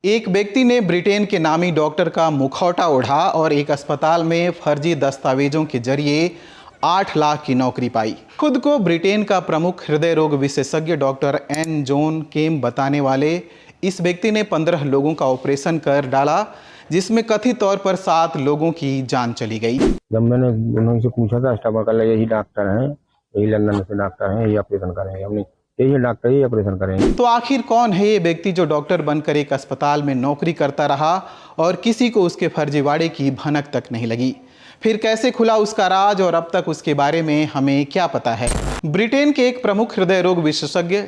एक व्यक्ति ने ब्रिटेन के नामी डॉक्टर का मुखौटा ओढ़ा और एक अस्पताल में फर्जी दस्तावेजों के जरिए 8 लाख की नौकरी पाई। खुद को ब्रिटेन का प्रमुख हृदय रोग विशेषज्ञ डॉक्टर एन जॉन केम बताने वाले इस व्यक्ति ने 15 लोगों का ऑपरेशन कर डाला, जिसमें कथित तौर पर 7 लोगों की जान चली गई। जब मैंने उन्होंने पूछा था स्टाफ का, यही डॉक्टर हैं, यही लंदन से डॉक्टर हैं, यही ऑपरेशन करेंगे, हमने यही डॉक्टर ही ऑपरेशन करेंगे। तो आखिर कौन है ये व्यक्ति जो डॉक्टर बनकर एक अस्पताल में नौकरी करता रहा और किसी को उसके फर्जीवाड़े की भनक तक नहीं लगी? फिर कैसे खुला उसका राज और अब तक उसके बारे में हमें क्या पता है? ब्रिटेन के एक प्रमुख हृदय रोग विशेषज्ञ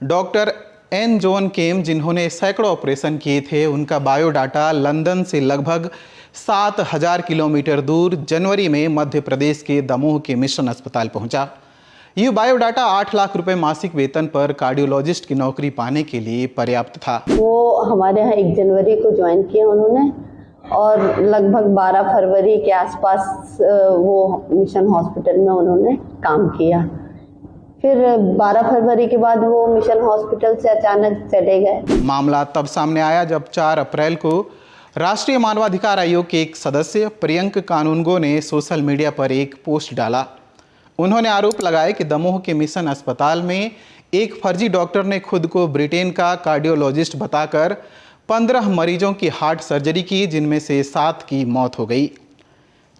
डॉक्टर एन जॉन केम, जिन्होंने सैकड़ों ऑपरेशन किए थे, उनका बायोडाटा लंदन से लगभग 7,000 किलोमीटर दूर जनवरी में मध्य प्रदेश के दमोह के मिशन अस्पताल पहुंचा। ये बायोडाटा 8 लाख रुपए मासिक वेतन पर कार्डियोलॉजिस्ट की नौकरी पाने के लिए पर्याप्त था। वो हमारे यहाँ 1 जनवरी को ज्वाइन किया उन्होंने और लगभग 12 फरवरी के आसपास वो मिशन हॉस्पिटल में उन्होंने काम किया। फिर 12 फरवरी के बाद वो मिशन हॉस्पिटल से अचानक चले गए। मामला तब सामने आया जब 4 अप्रैल को राष्ट्रीय मानवाधिकार आयोग के एक सदस्य प्रियंक कानूनगो ने सोशल मीडिया पर एक पोस्ट डाला। उन्होंने आरोप लगाया कि दमोह के मिशन अस्पताल में एक फर्जी डॉक्टर ने खुद को ब्रिटेन का कार्डियोलॉजिस्ट बताकर 15 मरीजों की हार्ट सर्जरी की, जिनमें से 7 की मौत हो गई।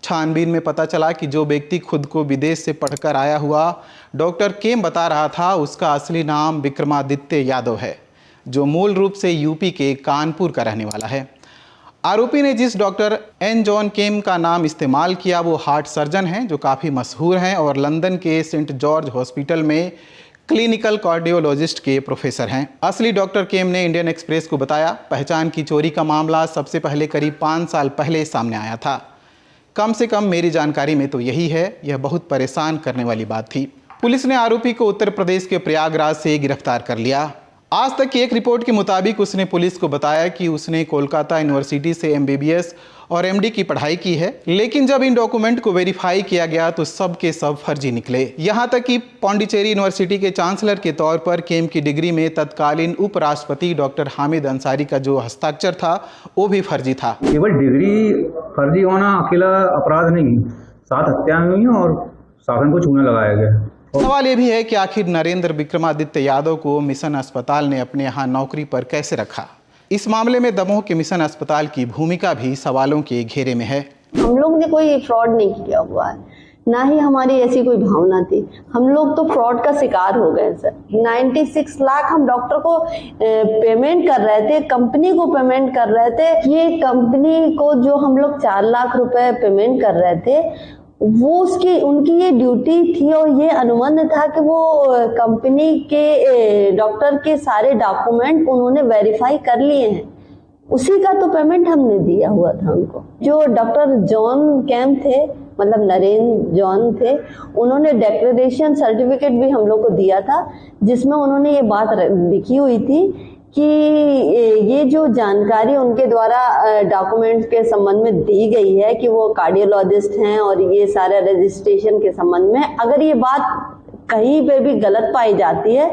छानबीन में पता चला कि जो व्यक्ति खुद को विदेश से पढ़कर आया हुआ डॉक्टर केम बता रहा था, उसका असली नाम विक्रमादित्य यादव है, जो मूल रूप से यूपी के कानपुर का रहने वाला है। आरोपी ने जिस डॉक्टर एन जॉन केम का नाम इस्तेमाल किया वो हार्ट सर्जन हैं, जो काफ़ी मशहूर हैं और लंदन के सेंट जॉर्ज हॉस्पिटल में क्लिनिकल कार्डियोलॉजिस्ट के प्रोफेसर हैं। असली डॉक्टर केम ने इंडियन एक्सप्रेस को बताया, पहचान की चोरी का मामला सबसे पहले करीब 5 साल पहले सामने आया था। कम से कम मेरी जानकारी में तो यही है। यह बहुत परेशान करने वाली बात थी। पुलिस ने आरोपी को उत्तर प्रदेश के प्रयागराज से गिरफ्तार कर लिया। आज तक की एक रिपोर्ट के मुताबिक उसने पुलिस को बताया कि उसने कोलकाता यूनिवर्सिटी से MBBS और MD की पढ़ाई की है, लेकिन जब इन डॉक्यूमेंट को वेरीफाई किया गया तो सब के सब फर्जी निकले। यहाँ तक कि पौंडीचेरी यूनिवर्सिटी के चांसलर के तौर पर केम की डिग्री में तत्कालीन उपराष्ट्रपति डॉक्टर हामिद अंसारी का जो हस्ताक्षर था वो भी फर्जी था। केवल डिग्री फर्जी होना अकेला अपराध नहीं, 7 हत्याएं हुई और शासन को चूना लगाया गया। सवाल ये भी है कि आखिर नरेंद्र विक्रमादित्य यादव को मिशन अस्पताल ने अपने यहाँ नौकरी पर कैसे रखा? इस मामले में दमोह के मिशन अस्पताल की भूमिका भी सवालों के घेरे में है। हम लोग ने कोई फ्रॉड नहीं किया हुआ है, ना ही हमारी ऐसी कोई भावना थी। हम लोग तो फ्रॉड का शिकार हो गए सर। 96 लाख हम डॉक्टर को पेमेंट कर रहे थे, कंपनी को पेमेंट कर रहे थे। ये कंपनी को जो हम लोग 4 लाख रुपए पेमेंट कर रहे थे, वो उनकी ये ड्यूटी थी और ये अनुबंध था कि वो कंपनी के डॉक्टर के सारे डॉक्यूमेंट उन्होंने वेरीफाई कर लिए हैं। उसी का तो पेमेंट हमने दिया हुआ था उनको। जो डॉक्टर जॉन केम थे, मतलब नरेंद्र जॉन थे, उन्होंने डिक्लेरेशन सर्टिफिकेट भी हम लोग को दिया था, जिसमें उन्होंने ये बात लिखी हुई थी कि ये जो जानकारी उनके द्वारा डॉक्यूमेंट के संबंध में दी गई है कि वो कार्डियोलॉजिस्ट हैं और ये सारे रजिस्ट्रेशन के संबंध में, अगर ये बात कहीं पे भी गलत पाई जाती है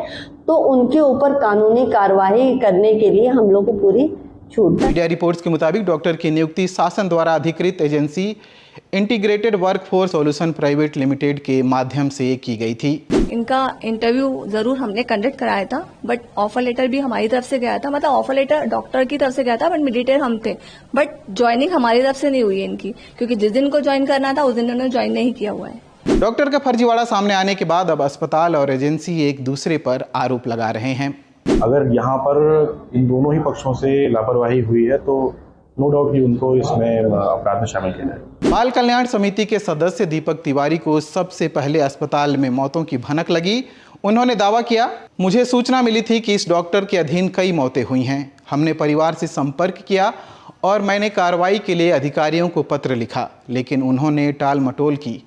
तो उनके ऊपर कानूनी कार्रवाई करने के लिए हम लोग को पूरी छूट है। मीडिया रिपोर्ट्स के मुताबिक डॉक्टर की नियुक्ति शासन द्वारा अधिकृत agency integrated workforce solution private limited के माध्यम से की गई थी। इनका इंटरव्यू जरूर हमने कंडक्ट कराया था, बट ऑफर लेटर भी हमारी तरफ से गया था। मतलब ऑफर लेटर डॉक्टर की तरफ से गया था, बट मेडिटेटर हम थे, बट ज्वाइनिंग हमारी तरफ से नहीं हुई है इनकी, क्योंकि जिस दिन को ज्वाइन करना था उस दिन उन्होंने ज्वाइन नहीं किया हुआ है। डॉक्टर का फर्जीवाड़ा सामने आने के बाद अब अस्पताल और एजेंसी एक दूसरे पर आरोप लगा रहे हैं। अगर यहाँ पर इन दोनों ही पक्षों से लापरवाही हुई है तो नो डाउट कि उनको इसमें अपराध में शामिल किया जाए। बाल कल्याण समिति के सदस्य दीपक तिवारी को सबसे पहले अस्पताल में मौतों की भनक लगी। उन्होंने दावा किया, मुझे सूचना मिली थी कि इस डॉक्टर के अधीन कई मौतें हुई हैं। हमने परिवार से संपर्क किया और मैंने कार्रवाई के लिए अधिकारियों को पत्र लिखा, लेकिन उन्होंने टाल मटोल की।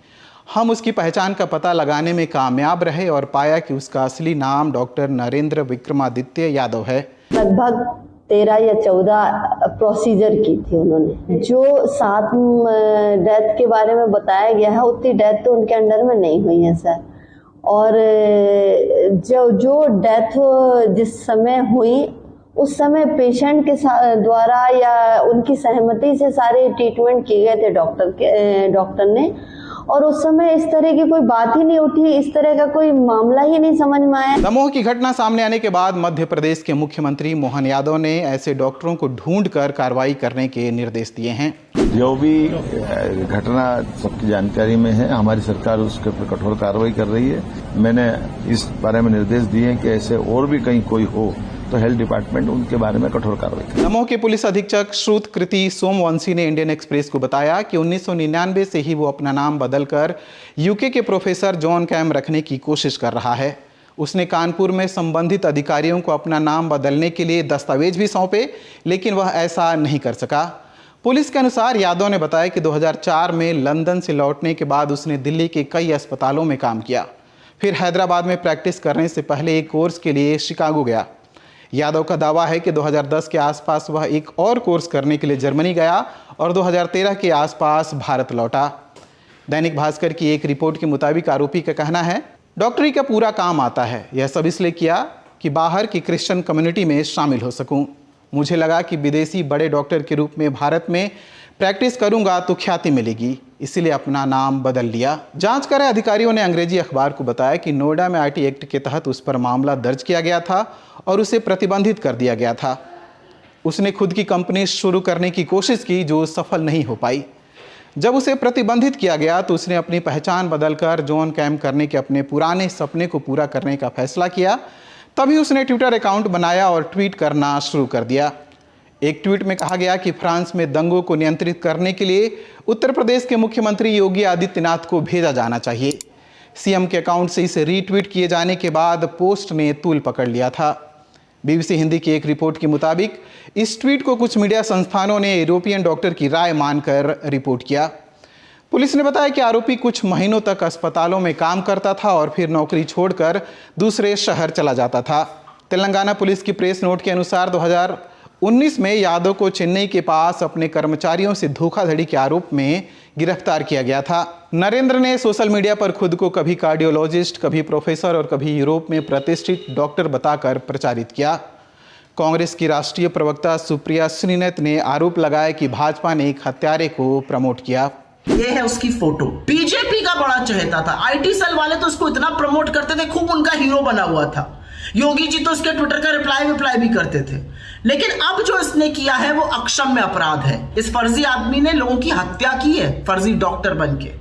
हम उसकी पहचान का पता लगाने में कामयाब रहे और पाया कि उसका असली नाम डॉक्टर नरेंद्र विक्रमादित्य यादव है। लगभग 13 या 14 प्रोसीजर की थी उन्होंने। जो 7 डेथ के बारे में बताया गया है, उतनी डेथ तो उनके अंडर में नहीं हुई है सर। और जो डेथ जिस समय हुई उस समय पेशेंट के द्वारा या उनकी सहमति से सारे ट्रीटमेंट किए गए थे डॉक्टर ने, और उस समय इस तरह की कोई बात ही नहीं उठी, इस तरह का कोई मामला ही नहीं समझ में आया। दमोह की घटना सामने आने के बाद मध्य प्रदेश के मुख्यमंत्री मोहन यादव ने ऐसे डॉक्टरों को ढूंढकर कार्रवाई करने के निर्देश दिए हैं। जो भी घटना सबकी जानकारी में है, हमारी सरकार उसके ऊपर कठोर कार्रवाई कर रही है। मैंने इस बारे में निर्देश दिए हैं कि ऐसे और भी कहीं कोई हो तो हेल्थ डिपार्टमेंट उनके बारे में कठोर कार्रवाई करे। दमोह के पुलिस अधीक्षक श्रुतकृति सोमवंशी ने इंडियन एक्सप्रेस को बताया कि 1999 से ही वो अपना नाम बदलकर यूके के प्रोफेसर जॉन कैम रखने की कोशिश कर रहा है। उसने कानपुर में संबंधित अधिकारियों को अपना नाम बदलने के लिए दस्तावेज भी सौंपे, लेकिन वह ऐसा नहीं कर सका। पुलिस के अनुसार यादव ने बताया कि 2004 में लंदन से लौटने के बाद उसने दिल्ली के कई अस्पतालों में काम किया, फिर हैदराबाद में प्रैक्टिस करने से पहले एक कोर्स के लिए शिकागो गया। यादव का दावा है कि 2010 के आसपास वह एक और कोर्स करने के लिए जर्मनी गया और 2013 के आसपास भारत लौटा। दैनिक भास्कर की एक रिपोर्ट के मुताबिक आरोपी का कहना है, डॉक्टरी का पूरा काम आता है, यह सब इसलिए किया कि बाहर की क्रिश्चियन कम्युनिटी में शामिल हो सकूं। मुझे लगा कि विदेशी बड़े डॉक्टर के रूप में भारत में प्रैक्टिस करूंगा तो ख्याति मिलेगी, इसलिए अपना नाम बदल लिया। जांच कर रहे अधिकारियों ने अंग्रेजी अखबार को बताया कि नोएडा में आईटी एक्ट के तहत उस पर मामला दर्ज किया गया था और उसे प्रतिबंधित कर दिया गया था। उसने खुद की कंपनी शुरू करने की कोशिश की जो सफल नहीं हो पाई। जब उसे प्रतिबंधित किया गया तो उसने अपनी पहचान बदलकर जॉन कैम करने के अपने पुराने सपने को पूरा करने का फैसला किया। तभी उसने ट्विटर अकाउंट बनाया और ट्वीट करना शुरू कर दिया। एक ट्वीट में कहा गया कि फ्रांस में दंगों को नियंत्रित करने के लिए उत्तर प्रदेश के मुख्यमंत्री योगी आदित्यनाथ को भेजा जाना चाहिए। सीएम के अकाउंट से इसे रीट्वीट किए जाने के बाद पोस्ट ने तूल पकड़ लिया था। बीबीसी हिंदी की एक रिपोर्ट के मुताबिक इस ट्वीट को कुछ मीडिया संस्थानों ने यूरोपियन डॉक्टर की राय मानकर रिपोर्ट किया। पुलिस ने बताया कि आरोपी कुछ महीनों तक अस्पतालों में काम करता था और फिर नौकरी छोड़कर दूसरे शहर चला जाता था। तेलंगाना पुलिस की प्रेस नोट के अनुसार 2019 में यादव को चेन्नई के पास अपने कर्मचारियों से धोखाधड़ी के आरोप में गिरफ्तार किया गया था। नरेंद्र ने सोशल मीडिया पर खुद को कभी कार्डियोलॉजिस्ट, कभी प्रोफेसर और कभी यूरोप में प्रतिष्ठित डॉक्टर बताकर प्रचारित किया। कांग्रेस की राष्ट्रीय प्रवक्ता सुप्रिया श्रीनाथ ने आरोप लगाया कि भाजपा ने एक हत्यारे को प्रमोट किया। ये है उसकी फोटो। बीजेपी का बड़ा चहेता था, आईटी सेल वाले तो उसको इतना प्रमोट करते थे, खूब उनका हीरो बना हुआ था। योगी जी तो उसके ट्विटर का रिप्लाई भी करते थे। लेकिन अब जो इसने किया है वो अक्षम्य अपराध है। इस फर्जी आदमी ने लोगों की हत्या की है, फर्जी डॉक्टर बनके।